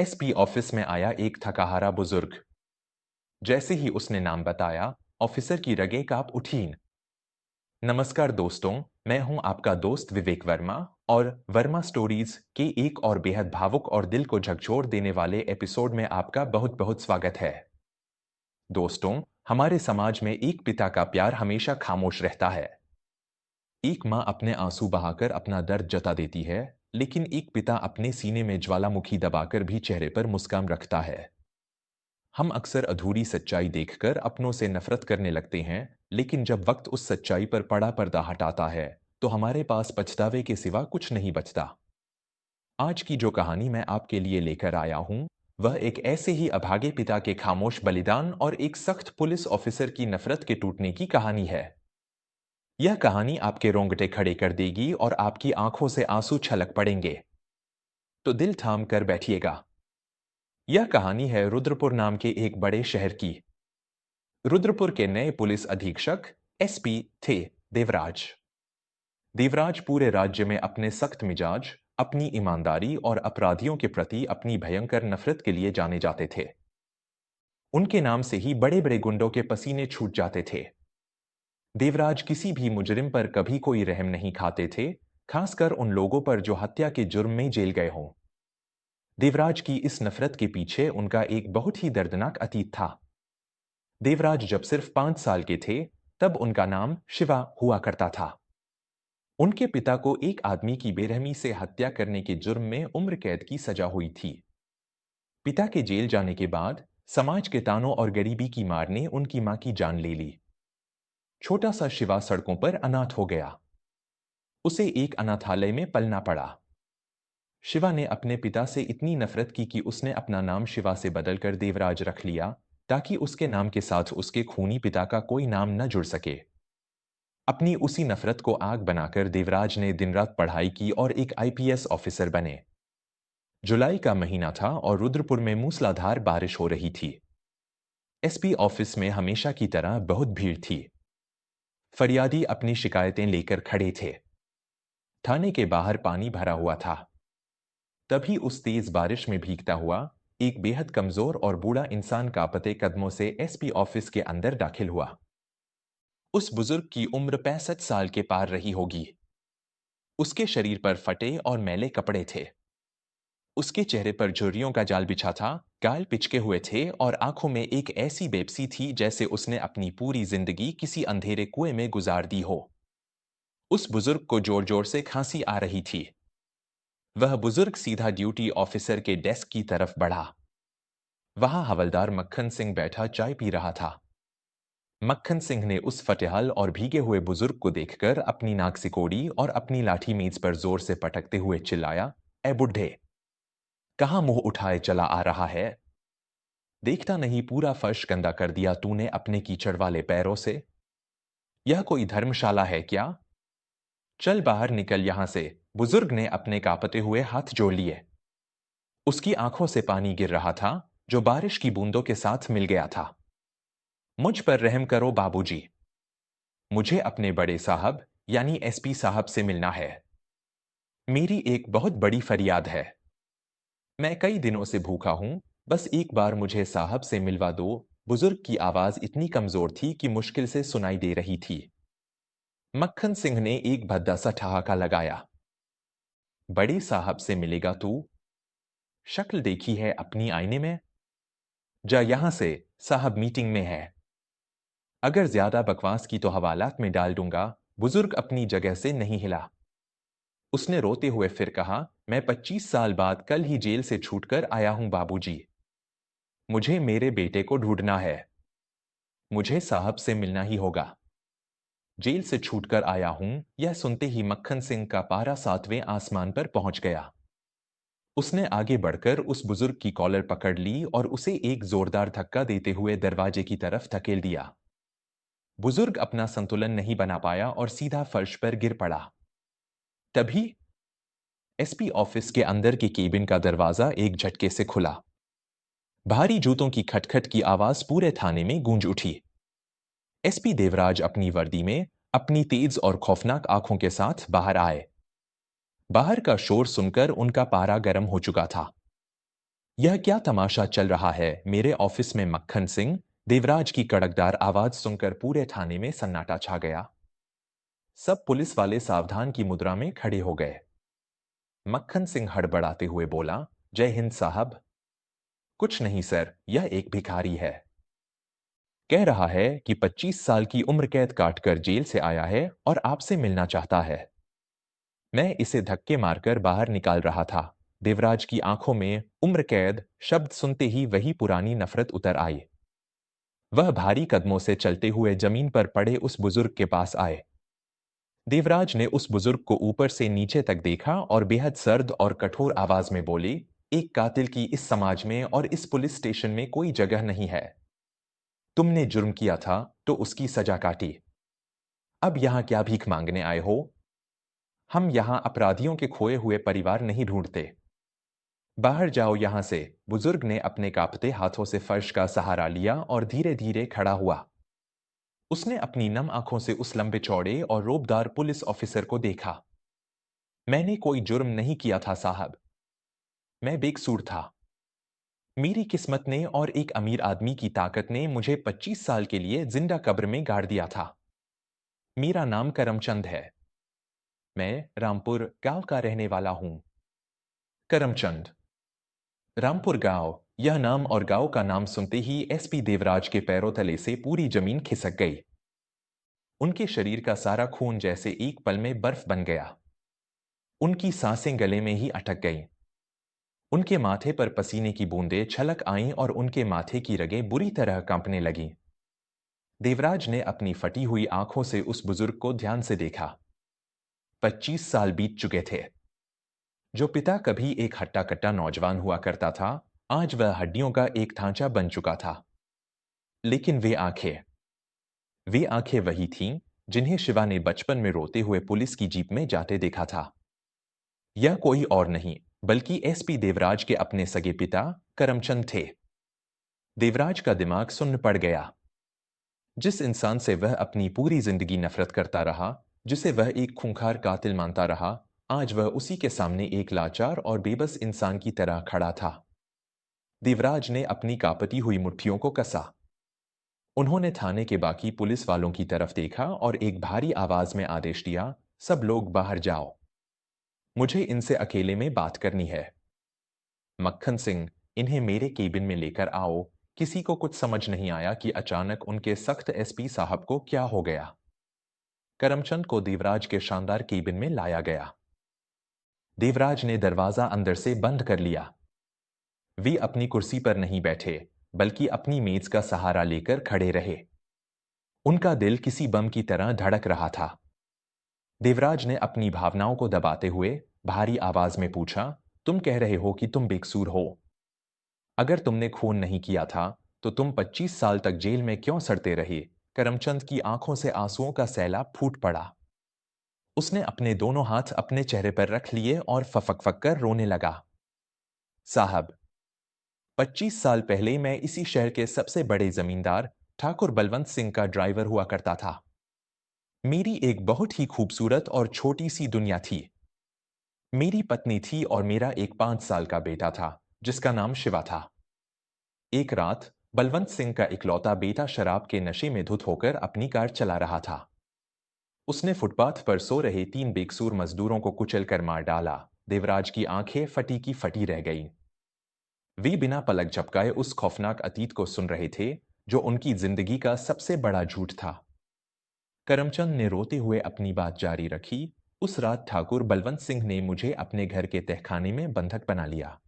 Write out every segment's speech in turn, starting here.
SP office में आया एक थकाहारा बुजुर्ग। जैसे ही उसने नाम बताया, ऑफिसर की रगें कांप उठीं। नमस्कार दोस्तों, मैं हूं आपका दोस्त विवेक वर्मा और वर्मा स्टोरीज के एक और बेहद भावुक और दिल को झकझोर देने वाले एपिसोड में आपका बहुत बहुत स्वागत है। दोस्तों, हमारे समाज में एक पिता का प्यार हमेशा खामोश रहता है। एक माँ अपने आंसू बहाकर अपना दर्द जता देती है, लेकिन एक पिता अपने सीने में ज्वालामुखी दबाकर भी चेहरे पर मुस्कान रखता है। हम अक्सर अधूरी सच्चाई देखकर अपनों से नफरत करने लगते हैं, लेकिन जब वक्त उस सच्चाई पर बड़ा पर्दा हटाता है, तो हमारे पास पछतावे के सिवा कुछ नहीं बचता। आज की जो कहानी मैं आपके लिए लेकर आया हूं, वह एक ऐसे ही अभागे पिता के खामोश बलिदान और एक सख्त पुलिस ऑफिसर की नफरत के टूटने की कहानी है। यह कहानी आपके रोंगटे खड़े कर देगी और आपकी आंखों से आंसू छलक पड़ेंगे। तो दिल थाम कर बैठिएगा। यह कहानी है रुद्रपुर नाम के एक बड़े शहर की। रुद्रपुर के नए पुलिस अधीक्षक एसपी थे देवराज। देवराज पूरे राज्य में अपने सख्त मिजाज, अपनी ईमानदारी और अपराधियों के प्रति अपनी भयंकर नफरत के लिए जाने जाते थे। उनके नाम से ही बड़े बड़े गुंडों के पसीने छूट जाते थे। देवराज किसी भी मुजरिम पर कभी कोई रहम नहीं खाते थे, खासकर उन लोगों पर जो हत्या के जुर्म में जेल गए हों। देवराज की इस नफरत के पीछे उनका एक बहुत ही दर्दनाक अतीत था। देवराज जब सिर्फ 5 साल के थे, तब उनका नाम शिवा हुआ करता था। उनके पिता को एक आदमी की बेरहमी से हत्या करने के जुर्म में उम्र कैद की सजा हुई थी। पिता के जेल जाने के बाद समाज के तानों और गरीबी की मार ने उनकी मां की जान ले ली। छोटा सा शिवा सड़कों पर अनाथ हो गया। उसे एक अनाथालय में पलना पड़ा। शिवा ने अपने पिता से इतनी नफरत की कि उसने अपना नाम शिवा से बदलकर देवराज रख लिया, ताकि उसके नाम के साथ उसके खूनी पिता का कोई नाम न जुड़ सके। अपनी उसी नफरत को आग बनाकर देवराज ने दिन रात पढ़ाई की और एक आईपीएस ऑफिसर बने। जुलाई का महीना था और रुद्रपुर में मूसलाधार बारिश हो रही थी। एसपी ऑफिस में हमेशा की तरह बहुत भीड़ थी। फरियादी अपनी शिकायतें लेकर खड़े थे। थाने के बाहर पानी भरा हुआ था। तभी उस तेज बारिश में भीगता हुआ एक बेहद कमजोर और बूढ़ा इंसान कांपते कदमों से एसपी ऑफिस के अंदर दाखिल हुआ। उस बुजुर्ग की उम्र 65 साल के पार रही होगी। उसके शरीर पर फटे और मैले कपड़े थे। उसके चेहरे पर झुर्रियों का जाल बिछा था, गाल पिचके हुए थे और आंखों में एक ऐसी बेबसी थी जैसे उसने अपनी पूरी जिंदगी किसी अंधेरे कुएं में गुजार दी हो। उस बुजुर्ग को जोर जोर से खांसी आ रही थी। वह बुजुर्ग सीधा ड्यूटी ऑफिसर के डेस्क की तरफ बढ़ा। वहां हवलदार मक्खन सिंह बैठा चाय पी रहा था। मक्खन सिंह ने उस फटेहल और भीगे हुए बुजुर्ग को देखकर अपनी नाक सिकोड़ी और अपनी लाठी मेज पर जोर से पटकते हुए चिल्लाया, ए बुड्ढे, कहां मुंह उठाए चला आ रहा है? देखता नहीं पूरा फर्श गंदा कर दिया तूने अपने कीचड़ वाले पैरों से? यह कोई धर्मशाला है क्या? चल बाहर निकल यहां से। बुजुर्ग ने अपने कांपते हुए हाथ जोड़ लिए। उसकी आंखों से पानी गिर रहा था, जो बारिश की बूंदों के साथ मिल गया था। मुझ पर रहम करो बाबूजी। मुझे अपने बड़े साहब यानी एसपी साहब से मिलना है। मेरी एक बहुत बड़ी फरियाद है। मैं कई दिनों से भूखा हूं, बस एक बार मुझे साहब से मिलवा दो। बुजुर्ग की आवाज इतनी कमजोर थी कि मुश्किल से सुनाई दे रही थी। मक्खन सिंह ने एक भद्दा सा ठहाका लगाया। बड़े साहब से मिलेगा तू? शक्ल देखी है अपनी आईने में? जा यहां से, साहब मीटिंग में है। अगर ज्यादा बकवास की तो हवालात में डाल दूंगा। बुजुर्ग अपनी जगह से नहीं हिला। उसने रोते हुए फिर कहा, मैं 25 साल बाद कल ही जेल से छूटकर आया हूं बाबूजी। मुझे मेरे बेटे को ढूंढना है। मुझे साहब से मिलना ही होगा। जेल से छूटकर आया हूं, यह सुनते ही मक्खन सिंह का पारा 7वें आसमान पर पहुंच गया। उसने आगे बढ़कर उस बुजुर्ग की कॉलर पकड़ ली और उसे एक जोरदार धक्का देते हुए दरवाजे की तरफ धकेल दिया। बुजुर्ग अपना संतुलन नहीं बना पाया और सीधा फर्श पर गिर पड़ा। तभी एसपी ऑफिस के अंदर के केबिन का दरवाजा एक झटके से खुला। भारी जूतों की खटखट की आवाज पूरे थाने में गूंज उठी। एसपी देवराज अपनी वर्दी में अपनी तेज और खौफनाक आंखों के साथ बाहर आए। बाहर का शोर सुनकर उनका पारा गर्म हो चुका था। यह क्या तमाशा चल रहा है? मेरे ऑफिस में मक्खन सिंह, देवराज की कड़कदार आवाज सुनकर पूरे थाने में सन्नाटा छा गया। सब पुलिस वाले सावधान की मुद्रा में खड़े हो गए। मक्खन सिंह हड़बड़ाते हुए बोला, जय हिंद साहब। कुछ नहीं सर, यह एक भिखारी है। कह रहा है कि 25 साल की उम्र कैद काटकर जेल से आया है और आपसे मिलना चाहता है। मैं इसे धक्के मारकर बाहर निकाल रहा था। देवराज की आंखों में उम्र कैद शब्द सुनते ही वही पुरानी नफरत उतर आई। वह भारी कदमों से चलते हुए जमीन पर पड़े उस बुजुर्ग के पास आए। देवराज ने उस बुजुर्ग को ऊपर से नीचे तक देखा और बेहद सर्द और कठोर आवाज में बोली, एक कातिल की इस समाज में और इस पुलिस स्टेशन में कोई जगह नहीं है। तुमने जुर्म किया था तो उसकी सजा काटी। अब यहां क्या भीख मांगने आए हो? हम यहां अपराधियों के खोए हुए परिवार नहीं ढूंढते। बाहर जाओ यहां से। बुजुर्ग ने अपने कांपते हाथों से फर्श का सहारा लिया और धीरे धीरे खड़ा हुआ। उसने अपनी नम आंखों से उस लंबे चौड़े और रोबदार पुलिस ऑफिसर को देखा। मैंने कोई जुर्म नहीं किया था साहब। मैं बेकसूर था। मेरी किस्मत ने और एक अमीर आदमी की ताकत ने मुझे 25 साल के लिए जिंदा कब्र में गाड़ दिया था। मेरा नाम करमचंद है। मैं रामपुर गांव का रहने वाला हूं। करमचंद। रामपुर गांव। यह नाम और गांव का नाम सुनते ही एसपी देवराज के पैरों तले से पूरी जमीन खिसक गई। उनके शरीर का सारा खून जैसे एक पल में बर्फ बन गया। उनकी सांसें गले में ही अटक गईं। उनके माथे पर पसीने की बूंदें छलक आईं और उनके माथे की रगें बुरी तरह कांपने लगीं। देवराज ने अपनी फटी हुई आंखों से उस बुजुर्ग को ध्यान से देखा। 25 साल बीत चुके थे। जो पिता कभी एक हट्टा-कट्टा नौजवान हुआ करता था, आज वह हड्डियों का एक ढांचा बन चुका था। लेकिन वे आंखें वही थीं, जिन्हें शिवा ने बचपन में रोते हुए पुलिस की जीप में जाते देखा था। यह कोई और नहीं, बल्कि एसपी देवराज के अपने सगे पिता, करमचंद थे। देवराज का दिमाग सुन्न पड़ गया। जिस इंसान से वह अपनी पूरी जिंदगी नफरत करता रहा, जिसे वह एक खूंखार कातिल मानता रहा, आज वह उसी के सामने एक लाचार और बेबस इंसान की तरह खड़ा था। देवराज ने अपनी कांपती हुई मुट्ठियों को कसा। उन्होंने थाने के बाकी पुलिस वालों की तरफ देखा और एक भारी आवाज में आदेश दिया, सब लोग बाहर जाओ। मुझे इनसे अकेले में बात करनी है। मक्खन सिंह, इन्हें मेरे केबिन में लेकर आओ। किसी को कुछ समझ नहीं आया कि अचानक उनके सख्त एसपी साहब को क्या हो गया। करमचंद को देवराज के शानदार केबिन में लाया गया। देवराज ने दरवाजा अंदर से बंद कर लिया। वे अपनी कुर्सी पर नहीं बैठे, बल्कि अपनी मेज का सहारा लेकर खड़े रहे। उनका दिल किसी बम की तरह धड़क रहा था। देवराज ने अपनी भावनाओं को दबाते हुए भारी आवाज में पूछा, तुम कह रहे हो कि तुम बेकसूर हो? अगर तुमने खून नहीं किया था, तो तुम 25 साल तक जेल में क्यों सड़ते रहे? करमचंद की आंखों से आंसुओं का सैलाब फूट पड़ा। उसने अपने दोनों हाथ अपने चेहरे पर रख लिए और फफक कर रोने लगा। साहब, 25 साल पहले मैं इसी शहर के सबसे बड़े जमींदार ठाकुर बलवंत सिंह का ड्राइवर हुआ करता था। मेरी एक बहुत ही खूबसूरत और छोटी सी दुनिया थी। मेरी पत्नी थी और मेरा एक 5 साल का बेटा था, जिसका नाम शिवा था। एक रात बलवंत सिंह का इकलौता बेटा शराब के नशे में धुत होकर अपनी कार चला रहा था। उसने फुटपाथ पर सो रहे 3 बेकसूर मजदूरों को कुचल कर मार डाला। देवराज की आंखें फटी की फटी रह गईं। वे बिना पलक झपकाए उस खौफनाक अतीत को सुन रहे थे, जो उनकी जिंदगी का सबसे बड़ा झूठ था। करमचंद ने रोते हुए अपनी बात जारी रखी, उस रात ठाकुर बलवंत सिंह ने मुझे अपने घर के तहखाने में बंधक बना लिया।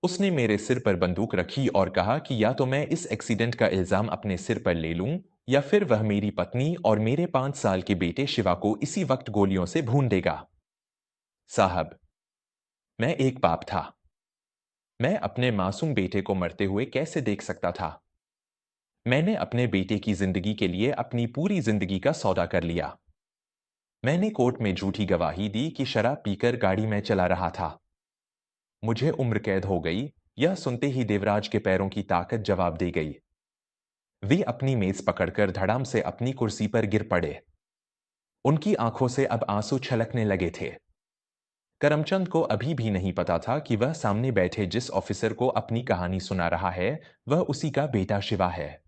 उसने मेरे सिर पर बंदूक रखी और कहा कि या तो मैं इस एक्सीडेंट का इल्जाम अपने सिर पर ले लूं, या फिर वह मेरी पत्नी और मेरे 5 साल के बेटे शिवा को इसी वक्त गोलियों से भून देगा। साहब, मैं एक बाप था। मैं अपने मासूम बेटे को मरते हुए कैसे देख सकता था? मैंने अपने बेटे की जिंदगी के लिए अपनी पूरी जिंदगी का सौदा कर लिया। मैंने कोर्ट में झूठी गवाही दी कि शराब पीकर गाड़ी में चला रहा था। मुझे उम्र कैद हो गई। यह सुनते ही देवराज के पैरों की ताकत जवाब दे गई। वे अपनी मेज पकड़कर धड़ाम से अपनी कुर्सी पर गिर पड़े। उनकी आंखों से अब आंसू छलकने लगे थे। करमचंद को अभी भी नहीं पता था कि वह सामने बैठे जिस ऑफिसर को अपनी कहानी सुना रहा है वह उसी का बेटा शिवा है।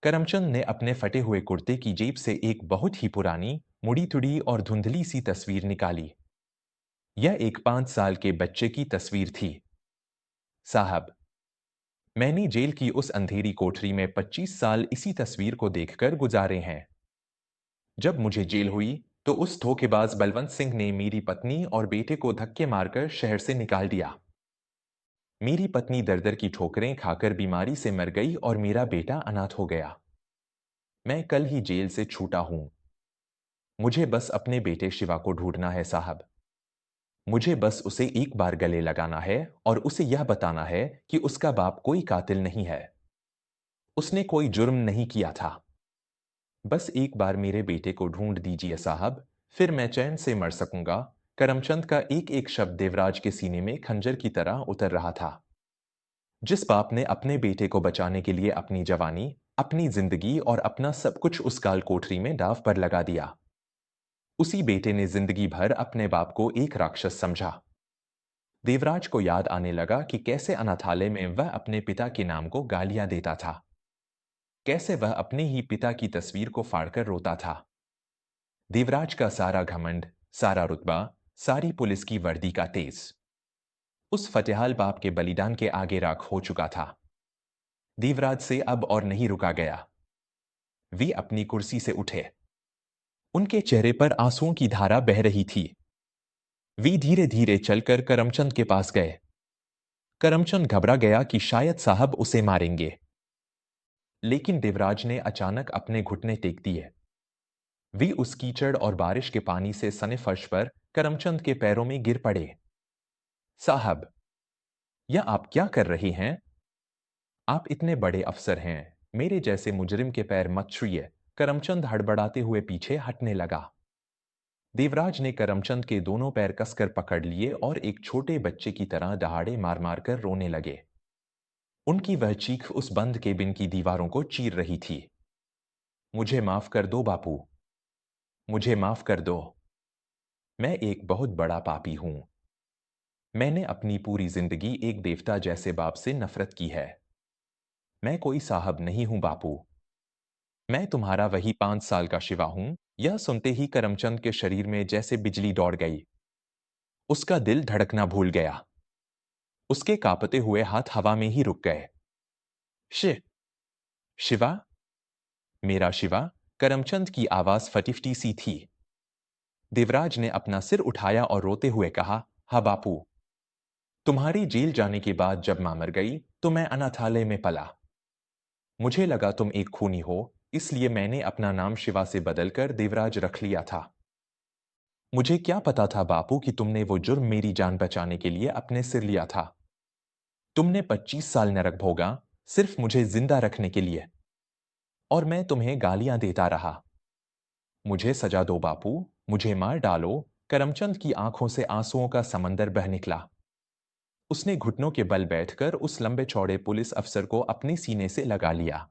करमचंद ने अपने फटे हुए कुर्ते की जेब से एक बहुत ही पुरानी, मुड़ी तुड़ी और धुंधली सी तस्वीर निकाली। यह एक 5 साल के बच्चे की तस्वीर थी। साहब, मैंने जेल की उस अंधेरी कोठरी में 25 साल इसी तस्वीर को देखकर गुजारे हैं। जब मुझे जेल हुई तो उस धोखेबाज बलवंत सिंह ने मेरी पत्नी और बेटे को धक्के मारकर शहर से निकाल दिया। मेरी पत्नी दर-दर की ठोकरें खाकर बीमारी से मर गई और मेरा बेटा अनाथ हो गया। मैं कल ही जेल से छूटा हूं। मुझे बस अपने बेटे शिवा को ढूंढना है साहब। मुझे बस उसे एक बार गले लगाना है और उसे यह बताना है कि उसका बाप कोई कातिल नहीं है। उसने कोई जुर्म नहीं किया था। बस एक बार मेरे बेटे को ढूंढ दीजिए साहब, फिर मैं चैन से मर सकूंगा। करमचंद का एक-एक शब्द देवराज के सीने में खंजर की तरह उतर रहा था। जिस बाप ने अपने बेटे को बचाने के लिए अपनी जवानी, अपनी जिंदगी और अपना सब कुछ उस काल कोठरी में दांव पर लगा दिया, उसी बेटे ने जिंदगी भर अपने बाप को एक राक्षस समझा। देवराज को याद आने लगा कि कैसे अनाथालय में वह अपने पिता के नाम को गालियां देता था, कैसे वह अपने ही पिता की तस्वीर को फाड़कर रोता था। देवराज का सारा घमंड, सारा रुतबा, सारी पुलिस की वर्दी का तेज उस फतेहाल बाप के बलिदान के आगे राख हो चुका था। देवराज से अब और नहीं रुका गया। वे अपनी कुर्सी से उठे। उनके चेहरे पर आंसुओं की धारा बह रही थी। वे धीरे धीरे चलकर करमचंद के पास गए। करमचंद घबरा गया कि शायद साहब उसे मारेंगे, लेकिन देवराज ने अचानक अपने घुटने टेक दिए। वे उस कीचड़ और बारिश के पानी से सने फर्श पर करमचंद के पैरों में गिर पड़े। साहब, यह आप क्या कर रहे हैं? आप इतने बड़े अफसर हैं, मेरे जैसे मुजरिम के पैर मत छुइए। करमचंद हड़बड़ाते हुए पीछे हटने लगा। देवराज ने करमचंद के दोनों पैर कसकर पकड़ लिए और एक छोटे बच्चे की तरह दहाड़े मार मार कर रोने लगे। उनकी वह चीख उस बंद केबिन की दीवारों को चीर रही थी। मुझे माफ कर दो बापू, मुझे माफ कर दो। मैं एक बहुत बड़ा पापी हूं। मैंने अपनी पूरी जिंदगी एक देवता जैसे बाप से नफरत की है। मैं कोई साहब नहीं हूं बापू। मैं तुम्हारा वही 5 साल का शिवा हूं। यह सुनते ही करमचंद के शरीर में जैसे बिजली दौड़ गई। उसका दिल धड़कना भूल गया। उसके कांपते हुए हाथ हवा में ही रुक गए। शि शिवा, मेरा शिवा। करमचंद की आवाज फटी सी थी। देवराज ने अपना सिर उठाया और रोते हुए कहा, हाँ बापू, तुम्हारी जेल जाने के बाद जब मां मर गई तो मैं अनाथालय में पला। मुझे लगा तुम एक खूनी हो, इसलिए मैंने अपना नाम शिवा से बदलकर देवराज रख लिया था। मुझे क्या पता था बापू कि तुमने वो जुर्म मेरी जान बचाने के लिए अपने सिर लिया था। तुमने 25 साल नरक भोगा, सिर्फ मुझे जिंदा रखने के लिए। और मैं तुम्हें गालियां देता रहा। मुझे सजा दो बापू, मुझे मार डालो। करमचंद की आंखों से आंसुओं का समंदर बह निकला। उसने घुटनों के बल बैठकर उस लंबे चौड़े पुलिस अफसर को अपने सीने से लगा लिया।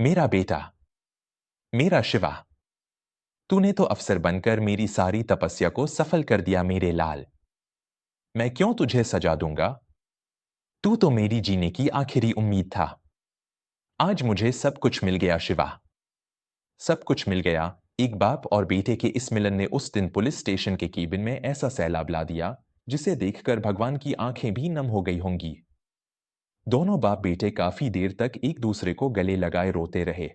मेरा बेटा, मेरा शिवा, तूने तो अफसर बनकर मेरी सारी तपस्या को सफल कर दिया मेरे लाल। मैं क्यों तुझे सजा दूंगा? तू तो मेरी जीने की आखिरी उम्मीद था। आज मुझे सब कुछ मिल गया शिवा। सब कुछ मिल गया। एक बाप और बेटे के इस मिलन ने उस दिन पुलिस स्टेशन के केबिन में ऐसा सैलाब ला दिया, जिसे देखकर भगवान की आंखें भी नम हो गई होंगी। दोनों बाप बेटे काफी देर तक एक दूसरे को गले लगाए रोते रहे।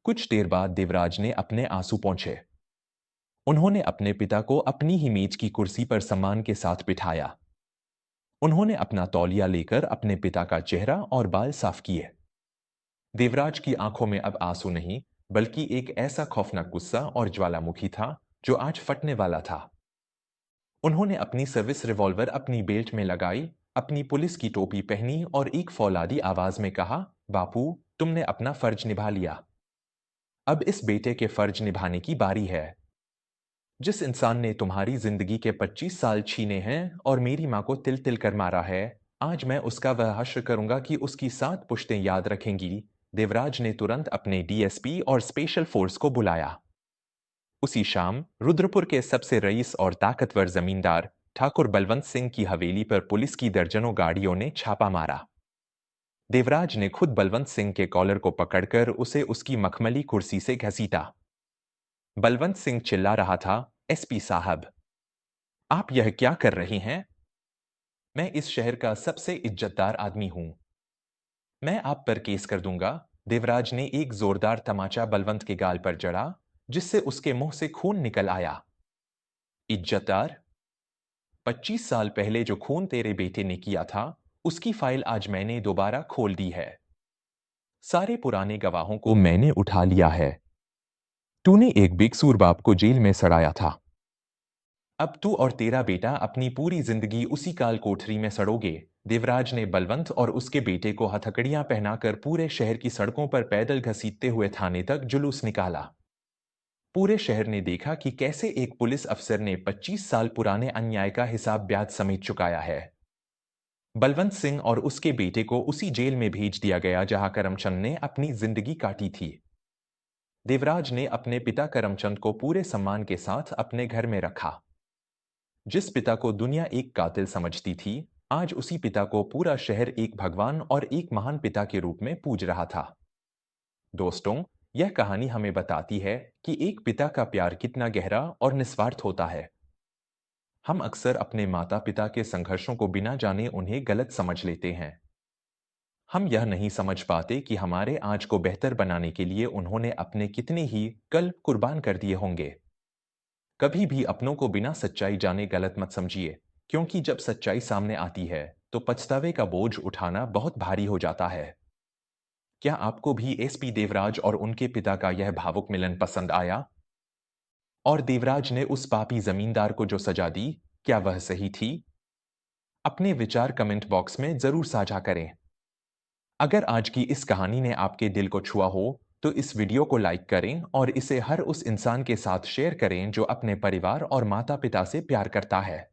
कुछ देर बाद देवराज ने अपने आंसू पोंछे। उन्होंने अपने पिता को अपनी ही मेज की कुर्सी पर सम्मान के साथ बिठाया। उन्होंने अपना तौलिया लेकर अपने पिता का चेहरा और बाल साफ किए। देवराज की आंखों में अब आंसू नहीं, बल्कि एक ऐसा खौफनाक गुस्सा और ज्वालामुखी था जो आज फटने वाला था। उन्होंने अपनी सर्विस रिवॉल्वर अपनी बेल्ट में लगाई, अपनी पुलिस की टोपी पहनी और एक फौलादी आवाज में कहा, बापू, तुमने अपना फर्ज निभा लिया। अब इस बेटे के फर्ज निभाने की बारी है। जिस इंसान ने तुम्हारी जिंदगी के 25 साल छीने हैं और मेरी मां को तिल तिल कर मारा है, आज मैं उसका वह हश्र करूंगा कि उसकी 7 पुश्तें याद रखेंगी। देवराज ने तुरंत अपने डीएसपी और स्पेशल फोर्स को बुलाया। उसी शाम रुद्रपुर के सबसे रईस और ताकतवर जमींदार ठाकुर बलवंत सिंह की हवेली पर पुलिस की दर्जनों गाड़ियों ने छापा मारा। देवराज ने खुद बलवंत सिंह के कॉलर को पकड़कर उसे उसकी मखमली कुर्सी से घसीटा। बलवंत सिंह चिल्ला रहा था, एसपी साहब, आप यह क्या कर रहे हैं? मैं इस शहर का सबसे इज्जतदार आदमी हूं। मैं आप पर केस कर दूंगा। देवराज ने एक जोरदार तमाचा बलवंत के गाल पर जड़ा, जिससे उसके मुंह से खून निकल आया। इज्जतदार? 25 साल पहले जो खून तेरे बेटे ने किया था, उसकी फाइल आज मैंने दोबारा खोल दी है। सारे पुराने गवाहों को मैंने उठा लिया है। तूने एक बेकसूर बाप को जेल में सड़ाया था। अब तू और तेरा बेटा अपनी पूरी जिंदगी उसी काल कोठरी में सड़ोगे। देवराज ने बलवंत और उसके बेटे को हथकड़ियां पहनाकर पूरे शहर की सड़कों पर पैदल घसीटते हुए थाने तक जुलूस निकाला। पूरे शहर ने देखा कि कैसे एक पुलिस अफसर ने 25 साल पुराने अन्याय का हिसाब ब्याज समेत चुकाया है। बलवंत सिंह और उसके बेटे को उसी जेल में भेज दिया गया जहां करमचंद ने अपनी जिंदगी काटी थी। देवराज ने अपने पिता करमचंद को पूरे सम्मान के साथ अपने घर में रखा। जिस पिता को दुनिया एक कातिल समझती थी, आज उसी पिता को पूरा शहर एक भगवान और एक महान पिता के रूप में पूज रहा था। दोस्तों, यह कहानी हमें बताती है कि एक पिता का प्यार कितना गहरा और निस्वार्थ होता है। हम अक्सर अपने माता पिता के संघर्षों को बिना जाने उन्हें गलत समझ लेते हैं। हम यह नहीं समझ पाते कि हमारे आज को बेहतर बनाने के लिए उन्होंने अपने कितने ही कल कुर्बान कर दिए होंगे। कभी भी अपनों को बिना सच्चाई जाने गलत मत समझिए, क्योंकि जब सच्चाई सामने आती है तो पछतावे का बोझ उठाना बहुत भारी हो जाता है। क्या आपको भी एसपी देवराज और उनके पिता का यह भावुक मिलन पसंद आया? और देवराज ने उस पापी जमींदार को जो सजा दी, क्या वह सही थी? अपने विचार कमेंट बॉक्स में जरूर साझा करें। अगर आज की इस कहानी ने आपके दिल को छुआ हो, तो इस वीडियो को लाइक करें और इसे हर उस इंसान के साथ शेयर करें जो अपने परिवार और माता पिता से प्यार करता है।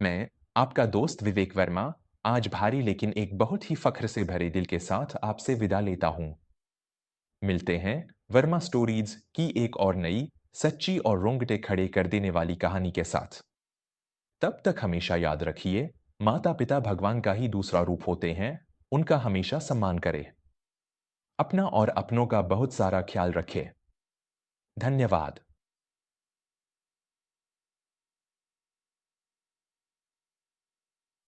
मैं, आपका दोस्त विवेक वर्मा, आज भारी लेकिन एक बहुत ही फख्र से भरे दिल के साथ आपसे विदा लेता हूं। मिलते हैं वर्मा स्टोरीज की एक और नई, सच्ची और रोंगटे खड़े कर देने वाली कहानी के साथ। तब तक हमेशा याद रखिए, माता पिता भगवान का ही दूसरा रूप होते हैं, उनका हमेशा सम्मान करें। अपना और अपनों का बहुत सारा ख्याल रखें। धन्यवाद।